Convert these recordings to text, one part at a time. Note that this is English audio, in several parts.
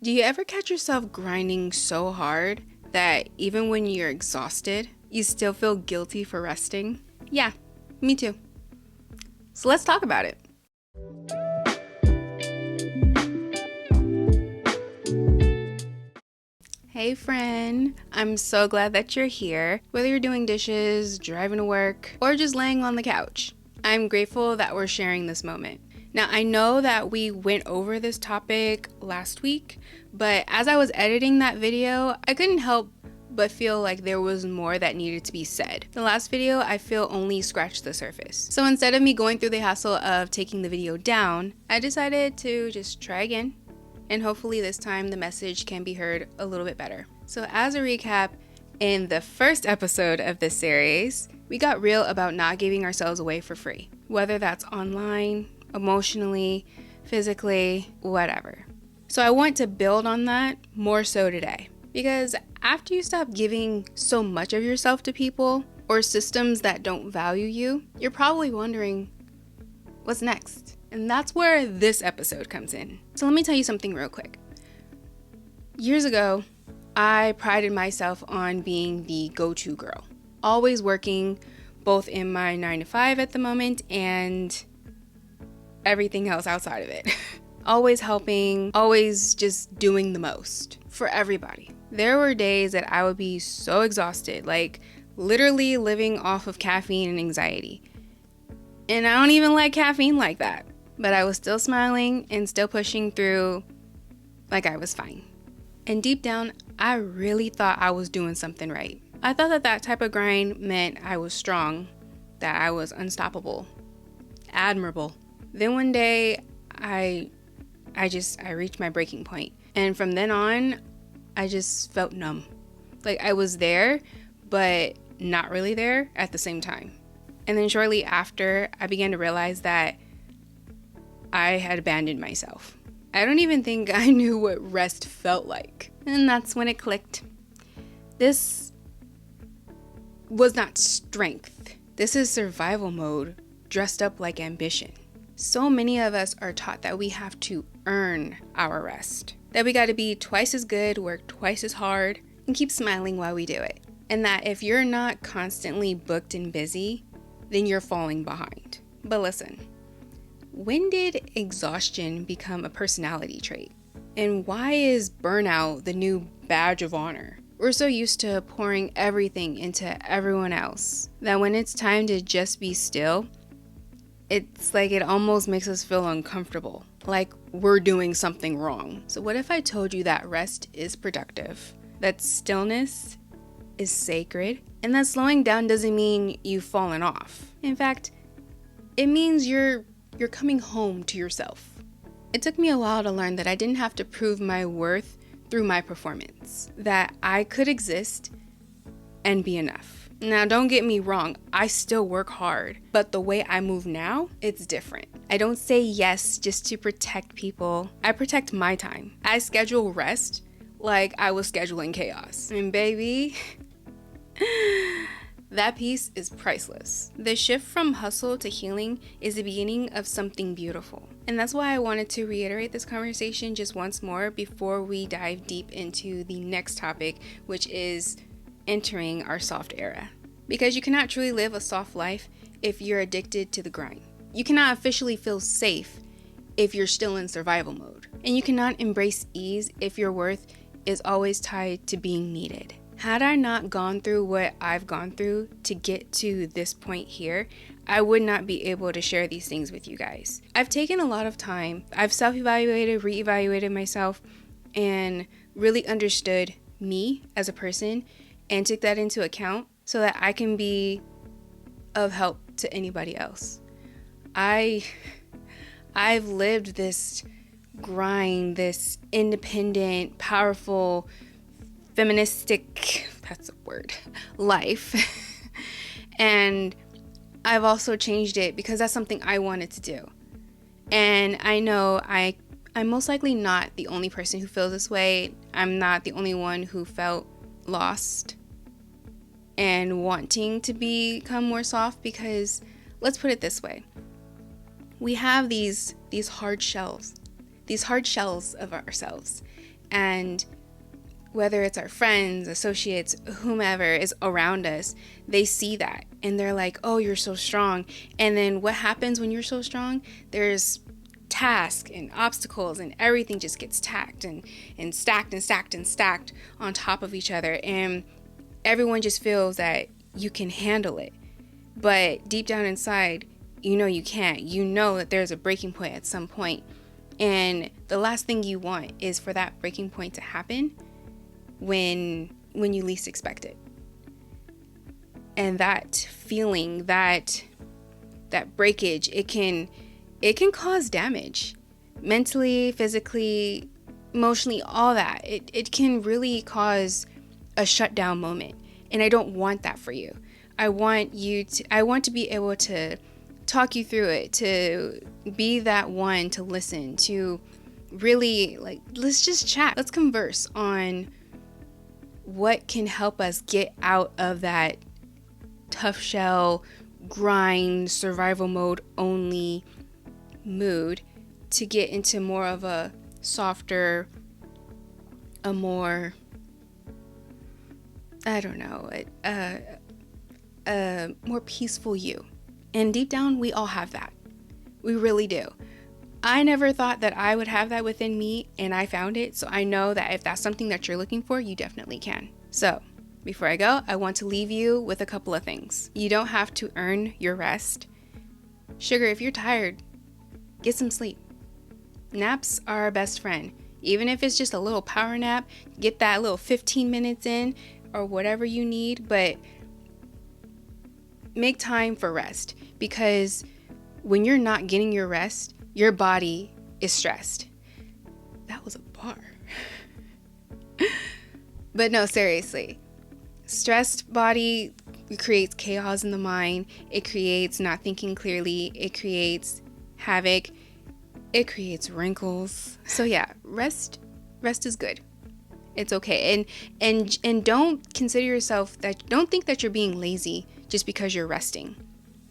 Do you ever catch yourself grinding so hard that even when you're exhausted, you still feel guilty for resting? Yeah, me too. So let's talk about it. Hey friend, I'm so glad that you're here. Whether you're doing dishes, driving to work, or just laying on the couch, I'm grateful that we're sharing this moment. Now, I know that we went over this topic last week, but as I was editing that video, I couldn't help but feel like there was more that needed to be said. The last video, I feel, only scratched the surface. So instead of me going through the hassle of taking the video down, I decided to just try again, and hopefully this time the message can be heard a little bit better. So as a recap, in the first episode of this series, we got real about not giving ourselves away for free, whether that's online, emotionally, physically, whatever. So I want to build on that more so today, because after you stop giving so much of yourself to people or systems that don't value you, you're probably wondering, what's next? And that's where this episode comes in. So let me tell you something real quick. Years ago, I prided myself on being the go-to girl, always working both in my 9-to-5 at the moment and everything else outside of it. Always helping, always just doing the most for everybody. There were days that I would be so exhausted, like literally living off of caffeine and anxiety. And I don't even like caffeine like that. But I was still smiling and still pushing through like I was fine. And deep down, I really thought I was doing something right. I thought that type of grind meant I was strong, that I was unstoppable, admirable. Then one day, I reached my breaking point. And from then on, I just felt numb. Like I was there, but not really there at the same time. And then shortly after, I began to realize that I had abandoned myself. I don't even think I knew what rest felt like. And that's when it clicked. This was not strength. This is survival mode dressed up like ambition. So many of us are taught that we have to earn our rest. That we got to be twice as good, work twice as hard, and keep smiling while we do it. And that if you're not constantly booked and busy, then you're falling behind. But listen, when did exhaustion become a personality trait? And why is burnout the new badge of honor? We're so used to pouring everything into everyone else that when it's time to just be still, it's like it almost makes us feel uncomfortable, like we're doing something wrong. So what if I told you that rest is productive, that stillness is sacred, and that slowing down doesn't mean you've fallen off? In fact, it means you're coming home to yourself. It took me a while to learn that I didn't have to prove my worth through my performance, that I could exist and be enough. Now, don't get me wrong, I still work hard, but the way I move now, it's different. I don't say yes just to protect people. I protect my time. I schedule rest like I was scheduling chaos. And baby, that piece is priceless. The shift from hustle to healing is the beginning of something beautiful. And that's why I wanted to reiterate this conversation just once more before we dive deep into the next topic, which is entering our soft era. Because you cannot truly live a soft life if you're addicted to the grind. You cannot officially feel safe if you're still in survival mode. And you cannot embrace ease if your worth is always tied to being needed. Had I not gone through what I've gone through to get to this point here, I would not be able to share these things with you guys. I've taken a lot of time. I've self-evaluated, re-evaluated myself, and really understood me as a person and took that into account so that I can be of help to anybody else. I've lived this grind, this independent, powerful, feministic, that's a word, life. And I've also changed it because that's something I wanted to do. And I know I'm most likely not the only person who feels this way. I'm not the only one who felt lost and wanting to become more soft, because let's put it this way. We have these hard shells of ourselves. And whether it's our friends, associates, whomever is around us, they see that and they're like, oh, you're so strong. And then what happens when you're so strong? There's tasks and obstacles and everything just gets stacked on top of each other. And everyone just feels that you can handle it. But deep down inside, you know you can't. You know that there's a breaking point at some point. And the last thing you want is for that breaking point to happen when you least expect it. And that feeling, that breakage, it can cause damage. Mentally, physically, emotionally, all that. It can really cause a shutdown moment. And I don't want that for you. I want to be able to talk you through it, to be that one to listen, to really, like, let's just chat. Let's converse on what can help us get out of that tough shell, grind, survival mode only mood to get into more of a softer, a more, I don't know, a more peaceful you. And deep down, we all have that. We really do. I never thought that I would have that within me, and I found it. So I know that if that's something that you're looking for, you definitely can. So before I go, I want to leave you with a couple of things. You don't have to earn your rest. Sugar, if you're tired, get some sleep. Naps are our best friend. Even if it's just a little power nap, get that little 15 minutes in or whatever you need, but make time for rest, because when you're not getting your rest, your body is stressed. That was a bar. But no, seriously. Stressed body creates chaos in the mind. It creates not thinking clearly. It creates havoc. It creates wrinkles. So yeah, rest is good. It's okay. And don't consider yourself don't think that you're being lazy just because you're resting.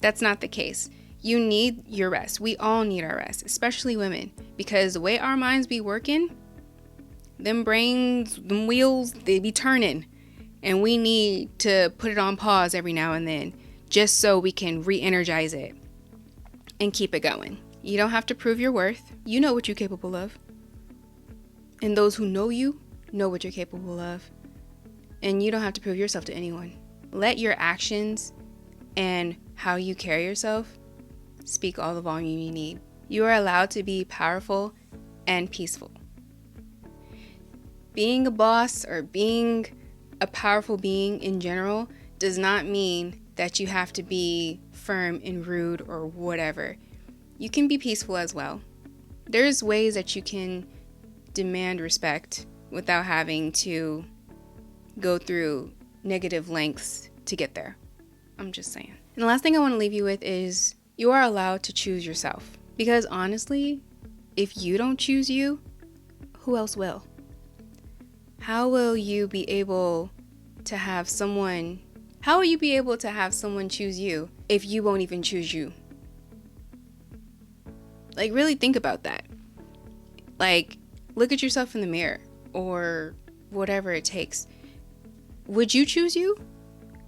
That's not the case. You need your rest. We all need our rest, especially women, because the way our minds be working, them brains, them wheels, they be turning, and we need to put it on pause every now and then just so we can re-energize it and keep it going. You don't have to prove your worth. You know what you're capable of. And those who know you know what you're capable of. And you don't have to prove yourself to anyone. Let your actions and how you carry yourself speak all the volume you need. You are allowed to be powerful and peaceful. Being a boss or being a powerful being in general does not mean that you have to be firm and rude or whatever. You can be peaceful as well. There's ways that you can demand respect without having to go through negative lengths to get there. I'm just saying. And the last thing I want to leave you with is you are allowed to choose yourself. Because honestly, if you don't choose you, who else will? How will you be able to have someone choose you if you won't even choose you? Like, really think about that. Like, look at yourself in the mirror or whatever it takes. Would you choose you?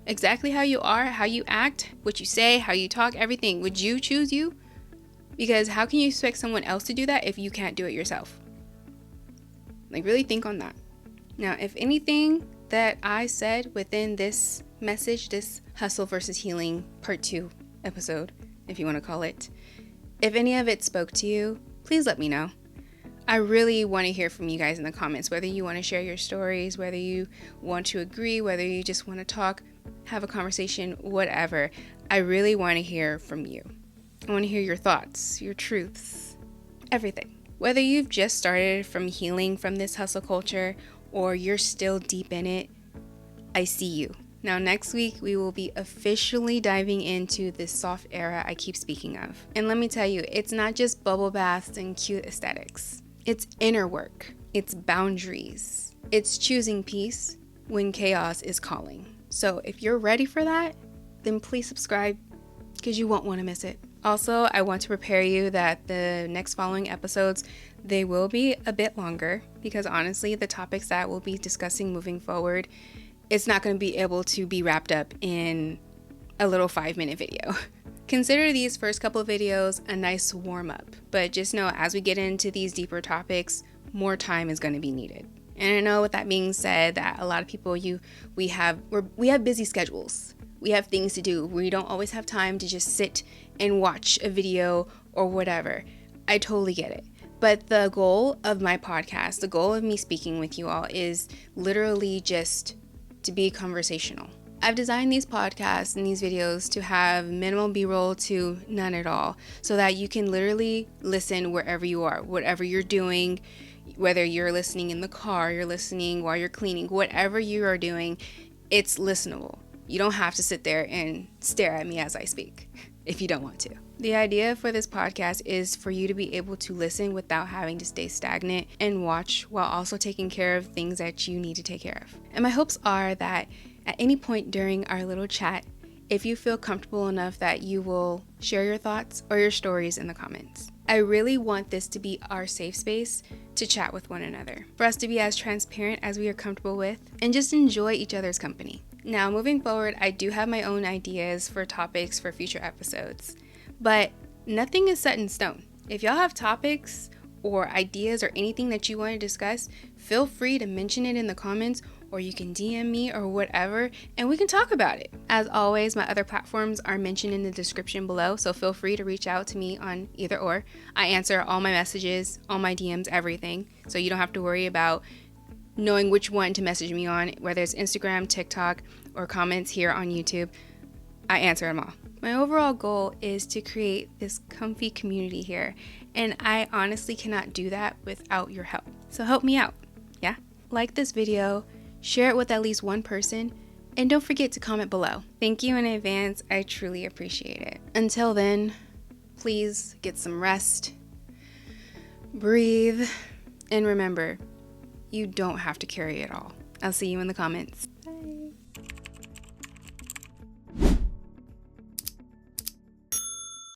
Exactly how you are, how you act, what you say, how you talk, everything. Would you choose you? Because how can you expect someone else to do that if you can't do it yourself? Like, really think on that. Now, if anything that I said within this message, this Hustle versus Healing Part 2 episode, if you want to call it, if any of it spoke to you, please let me know. I really want to hear from you guys in the comments, whether you want to share your stories, whether you want to agree, whether you just want to talk, have a conversation, whatever. I really want to hear from you. I want to hear your thoughts, your truths, everything. Whether you've just started from healing from this hustle culture or you're still deep in it, I see you. Now, next week, we will be officially diving into this soft era I keep speaking of. And let me tell you, it's not just bubble baths and cute aesthetics. It's inner work. It's boundaries. It's choosing peace when chaos is calling. So if you're ready for that, then please subscribe because you won't want to miss it. Also, I want to prepare you that the next following episodes, They will be a bit longer because honestly, the topics that we'll be discussing moving forward, it's not going to be able to be wrapped up in a little 5-minute video. Consider these first couple of videos a nice warm up, but just know as we get into these deeper topics, more time is going to be needed. And I know with that being said that a lot of people we have busy schedules. We have things to do. We don't always have time to just sit and watch a video or whatever. I totally get it. But the goal of my podcast, the goal of me speaking with you all is literally just to be conversational. I've designed these podcasts and these videos to have minimal B-roll to none at all, so that you can literally listen wherever you are, whatever you're doing, whether you're listening in the car, you're listening while you're cleaning, whatever you are doing, it's listenable. You don't have to sit there and stare at me as I speak if you don't want to. The idea for this podcast is for you to be able to listen without having to stay stagnant and watch while also taking care of things that you need to take care of. And my hopes are that at any point during our little chat, if you feel comfortable enough that you will share your thoughts or your stories in the comments. I really want this to be our safe space to chat with one another, for us to be as transparent as we are comfortable with, and just enjoy each other's company. Now, moving forward, I do have my own ideas for topics for future episodes, but nothing is set in stone. If y'all have topics or ideas or anything that you want to discuss, feel free to mention it in the comments, or you can DM me or whatever, and we can talk about it. As always, my other platforms are mentioned in the description below, so feel free to reach out to me on either or. I answer all my messages, all my DMs, everything, so you don't have to worry about knowing which one to message me on, whether it's Instagram, TikTok, or comments here on YouTube. I answer them all. My overall goal is to create this comfy community here, and I honestly cannot do that without your help. So help me out, yeah? Like this video, share it with at least one person, and don't forget to comment below. Thank you in advance, I truly appreciate it. Until then, please get some rest, breathe, and remember, you don't have to carry it all. I'll see you in the comments. Bye.